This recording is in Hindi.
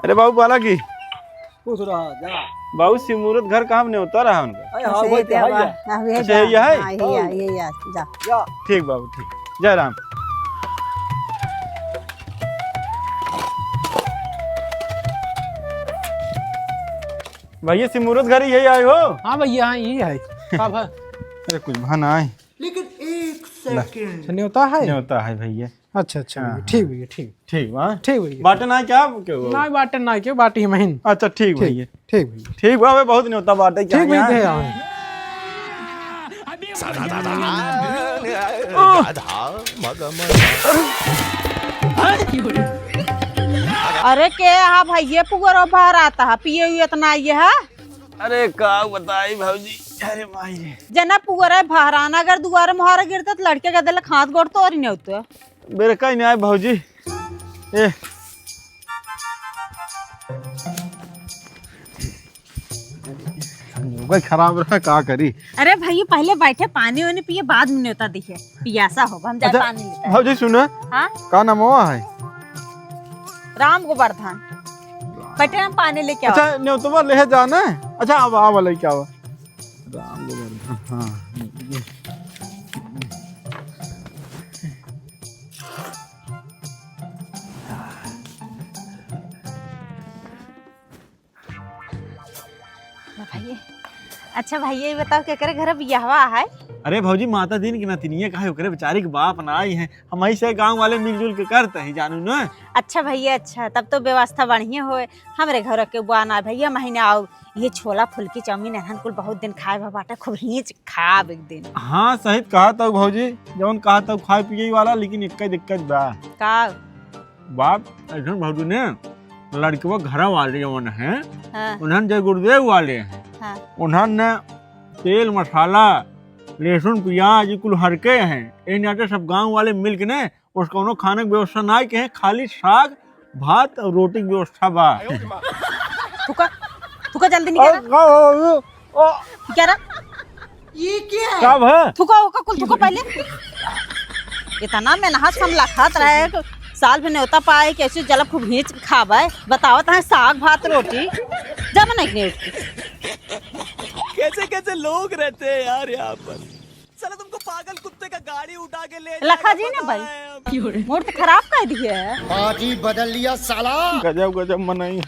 अरे बाबू बाला की पूछ रहा जा बाबू सिमूरत घर कहाँ में होता रहा उनका? हाँ भाई अच्छा ये है? जा ठीक बाबू ठीक। जय राम। भैया सिमूरत घर ही यही आए हो? हाँ भैया हाँ यही है। कब है? अरे कुछ बहाना आए लेकिन एक सेकंड न्योता है। न्योता है भैया। अच्छा अच्छा भैया, ठीक भैया ठीक ठीक वहाँ ठीक भैया। बाटन आए क्या क्यों? ना बाटन ना क्यों बाटी महीन। अच्छा ठीक भैया ठीक भैया ठीक बाबू बहुत न्योता बाटे क्या ठीक यहाँ? भैया। अरे के हाँ भैया पुगरो बाहर आता है पिए हुए इतना ये है। अरे का बताई भाजी। अरे माई जना पुगरा बाहर आना अगर दुआरे मुहारा गिरता तो लड़के का दिल खास गोड़ तो और ही नहीं होता। मेरे का ही नहीं आए भाजी। ए भाई खराब रहा का करी। अरे भैया पहले बैठे पानी वानी पिए बाद में नहीं होता दिखे पियासा होगा हम जाए अच्छा पानी लेते हैं। भाजी सुनो हाँ का नाम हुआ है? राम गोवर्धन बैठे हम पानी लेके आओ। अच्छा न्योतवा ले जाना है। अच्छा अब आ वाला क्या हुआ? राम गोवर्धन हाँ भैया अच्छा भैया ये बताओ क्या करे घर बियाहवा है? अरे भौजी माता दीन की नतिनिया काहे ओकरे बेचारी के बाप ना आई है हम ऐसे गांव वाले मिलजुल के करते हैं जानू ना। अच्छा भैया अच्छा तब तो व्यवस्था बढ़िया होए हमरे घर के बुआना भैया महीने आओ ये छोला फुलकी चाउमीन एहन कुल बहुत दिन खाए बाटा खूब हीच खाब एक दिन। हाँ सही कहा तब भौजी जौन कहा तब खाए पिए वाला लेकिन एक दिक्कत बा का बाप ऐसा भौजी ने लड़के घर वाले जौन है हाँ, उन्हें जय गुरुदेव वाले हैं हाँ। उन्होंने तेल मसाला लहसुन प्याज कुल हरके हैं इन नाते सब गांव वाले मिल के ने उस कोनो खाने की व्यवस्था ना के हैं खाली साग भात और रोटी की व्यवस्था बा। थुका थुका जल्दी निकल क्या रहा ये क्या है? कब है? थुका होका कुल थुका पहले इतना में नहा समला खात रहे कि साल में न्योता पाए कैसे जल खूब भींच खावे बताओ तो साग भात रोटी जब नहीं कैसे कैसे लोग रहते हैं यार यहाँ पर। चलो तुमको पागल कुत्ते का गाड़ी उठा के ले लखा जी ने भाई मूड तो खराब कर दी है। पार्टी बदल लिया साला। गजब गजब मनाई।